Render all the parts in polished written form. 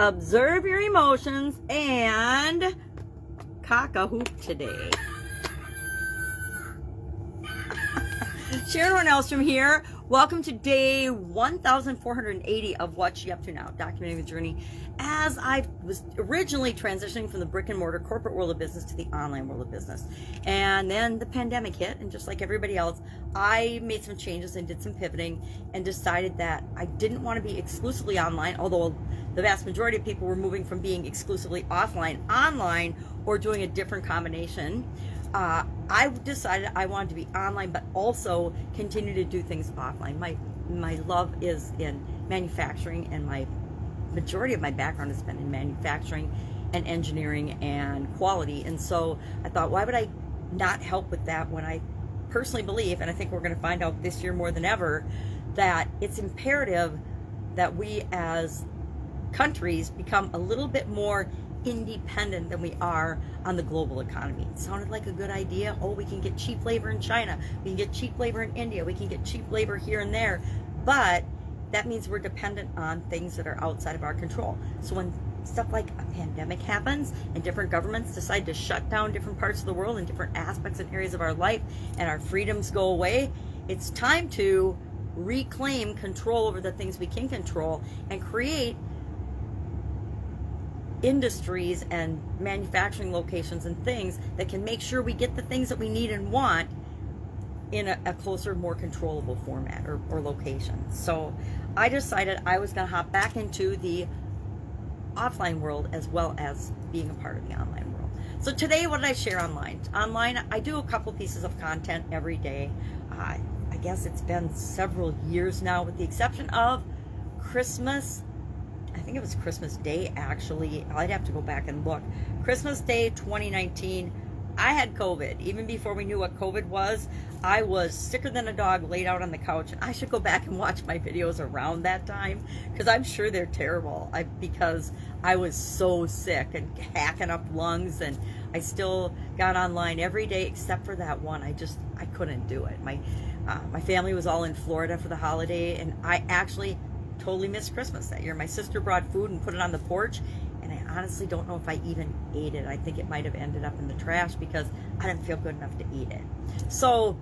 Observe your emotions and cock a hoop today. Sharon Horne-Ellstrom here. Welcome to day 1480 of What's She Up To Now, documenting the journey as I was originally transitioning from the brick and mortar corporate world of business to the online world of business. And then the pandemic hit, and just like everybody else, I made some changes and did some pivoting and decided that I didn't want to be exclusively online, although the vast majority of people were moving from being exclusively offline, online, or doing a different combination. I decided I wanted to be online, but also continue to do things offline. My love is in manufacturing, and my majority of my background has been in manufacturing and engineering and quality. And so I thought, why would I not help with that when I personally believe, and I think we're going to find out this year more than ever, that it's imperative that we as countries become a little bit more independent than we are on the global economy. It sounded like a good idea. Oh, we can get cheap labor in China. We can get cheap labor in India. We can get cheap labor here and there. But that means we're dependent on things that are outside of our control. So when stuff like a pandemic happens and different governments decide to shut down different parts of the world and different aspects and areas of our life, and our freedoms go away, it's time to reclaim control over the things we can control and create industries and manufacturing locations and things that can make sure we get the things that we need and want in a closer, more controllable format or location. So I decided I was going to hop back into the offline world as well as being a part of the online world. So today, what did I share online? Online, I do a couple pieces of content every day. I guess it's been several years now, with the exception of Christmas. I think it was Christmas Day, actually. I'd have to go back and look. Christmas Day 2019, I had COVID. Even before we knew what COVID was, I was sicker than a dog laid out on the couch. I should go back and watch my videos around that time, because I'm sure they're terrible. Because I was so sick and hacking up lungs, and I still got online every day except for that one. I couldn't do it. My family was all in Florida for the holiday, and I actually totally missed Christmas that year. My sister brought food and put it on the porch, and I honestly don't know if I even ate it. I think it might have ended up in the trash because I didn't feel good enough to eat it. So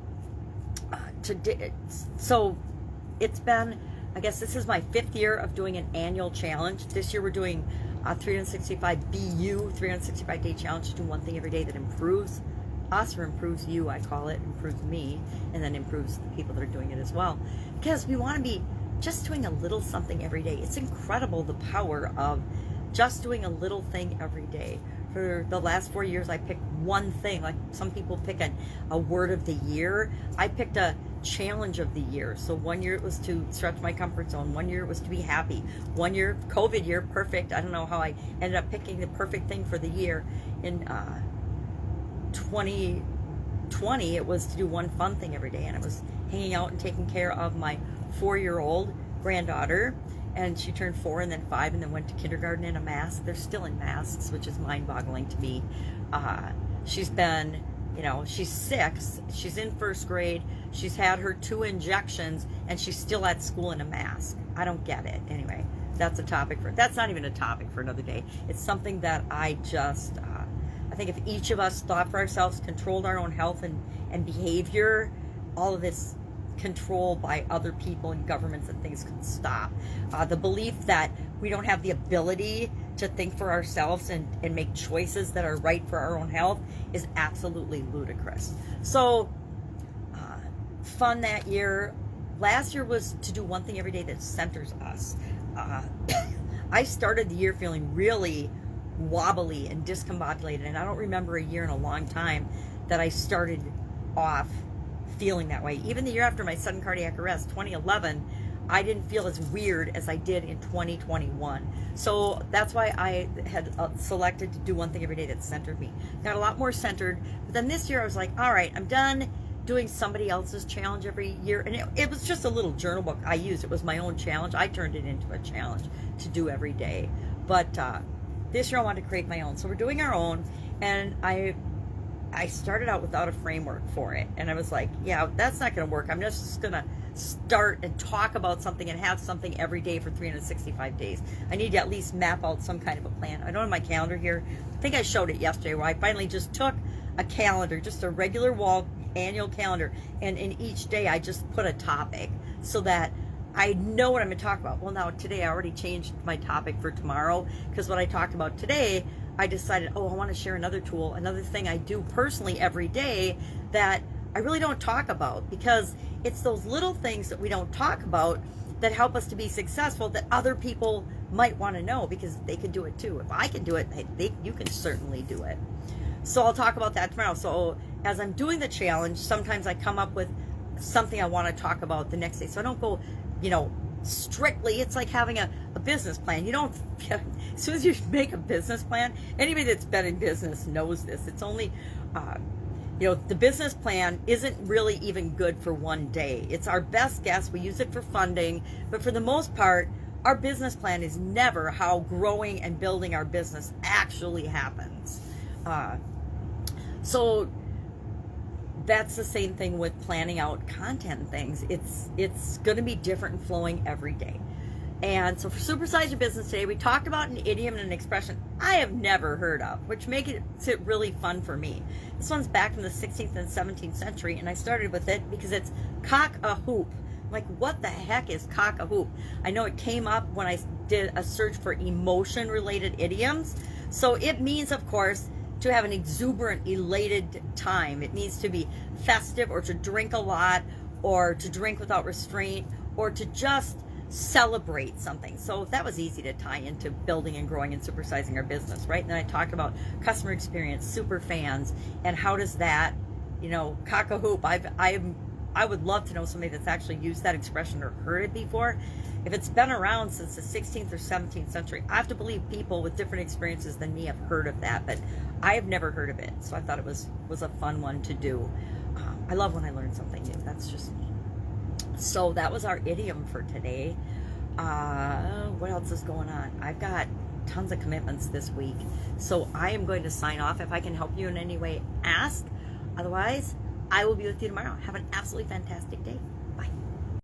it's been, I guess this is my 5th year of doing an annual challenge. This year we're doing 365 BU, 365 day challenge, to do one thing every day that improves us, or improves you, I call it, improves me, and then improves the people that are doing it as well. Because we want to be just doing a little something every day. It's incredible, the power of just doing a little thing every day. For the last 4 years, I picked one thing. Like some people pick a word of the year. I picked a challenge of the year. So 1 year it was to stretch my comfort zone. 1 year it was to be happy. 1 year, COVID year, perfect. I don't know how I ended up picking the perfect thing for the year. In 2020, it was to do one fun thing every day, and it was hanging out and taking care of my 4-year-old granddaughter. And she turned 4 and then 5 and then went to kindergarten in a mask. They're still in masks, which is mind-boggling to me. She's been, she's 6. She's in 1st grade. She's had her 2 injections, and she's still at school in a mask. I don't get it. Anyway, that's not even a topic for another day. It's something that I think if each of us thought for ourselves, controlled our own health and behavior, all of this control by other people and governments and things could stop. The belief that we don't have the ability to think for ourselves and make choices that are right for our own health is absolutely ludicrous. So fun that year. Last year was to do one thing every day that centers us. I started the year feeling really wobbly and discombobulated, and I don't remember a year in a long time that I started off feeling that way. Even the year after my sudden cardiac arrest, 2011, I didn't feel as weird as I did in 2021. So that's why I had selected to do one thing every day that centered me. Got a lot more centered. But then this year I was like, all right, I'm done doing somebody else's challenge every year. And it was just a little journal book I used. It was my own challenge. I turned it into a challenge to do every day. But this year I wanted to create my own. So we're doing our own. And I started out without a framework for it, and I was like, yeah, that's not going to work. I'm just going to start and talk about something and have something every day for 365 days. I need to at least map out some kind of a plan. I don't have my calendar here. I think I showed it yesterday, where I finally just took a calendar, just a regular wall annual calendar, and in each day I just put a topic so that I know what I'm going to talk about. Well, now today I already changed my topic for tomorrow, because what I talked about today, I decided, I want to share another tool, another thing I do personally every day that I really don't talk about, because it's those little things that we don't talk about that help us to be successful, that other people might want to know, because they can do it too. If I can do it, you can certainly do it. So I'll talk about that tomorrow. So as I'm doing the challenge, sometimes I come up with something I want to talk about the next day. So I don't go, strictly, it's like having a business plan. You don't, as soon as you make a business plan, anybody that's been in business knows this. It's only, the business plan isn't really even good for one day. It's our best guess. We use it for funding, but for the most part, our business plan is never how growing and building our business actually happens. So that's the same thing with planning out content and things. It's going to be different and flowing every day. And so for Supersize Your Business today, we talked about an idiom and an expression I have never heard of, which makes it really fun for me. This one's back from the 16th and 17th century, and I started with it because it's cock a hoop. Like, what the heck is cock a hoop? I know it came up when I did a search for emotion-related idioms. So it means, of course, to have an exuberant, elated time. It means to be festive, or to drink a lot, or to drink without restraint, or to just celebrate something. So that was easy to tie into building and growing and supersizing our business, right? And then I talked about customer experience, super fans, and how does that, cock a hoop. I would love to know somebody that's actually used that expression or heard it before. If it's been around since the 16th or 17th century, I have to believe people with different experiences than me have heard of that, but I have never heard of it. So I thought it was a fun one to do. I love when I learn something new. That's just me. So that was our idiom for today. What else is going on? I've got tons of commitments this week, so I am going to sign off. If I can help you in any way, ask. Otherwise, I will be with you tomorrow. Have an absolutely fantastic day.